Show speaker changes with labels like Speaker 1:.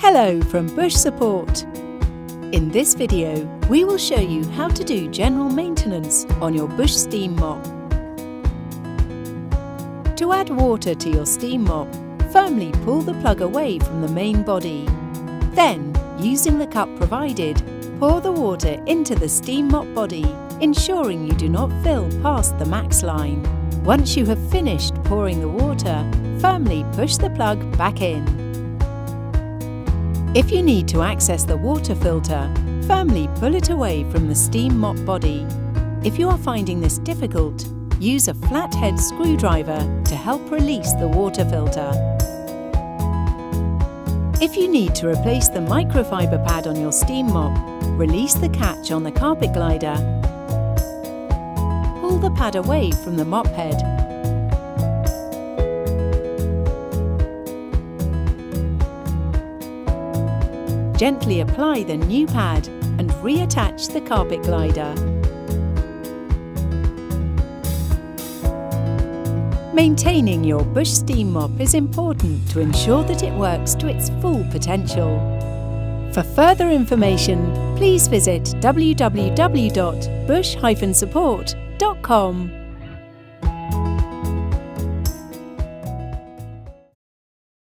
Speaker 1: Hello from Bush Support. In this video, we will show you how to do general maintenance on your Bush Steam Mop. To add water to your steam mop, firmly pull the plug away from the main body. Then, using the cup provided, pour the water into the steam mop body, ensuring you do not fill past the max line. Once you have finished pouring the water, firmly push the plug back in. If you need to access the water filter, firmly pull it away from the steam mop body. If you are finding this difficult, use a flathead screwdriver to help release the water filter. If you need to replace the microfiber pad on your steam mop, release the catch on the carpet glider. Pull the pad away from the mop head. Gently apply the new pad and reattach the carpet glider. Maintaining your Bush Steam Mop is important to ensure that it works to its full potential. For further information, please visit www.bush-support.com.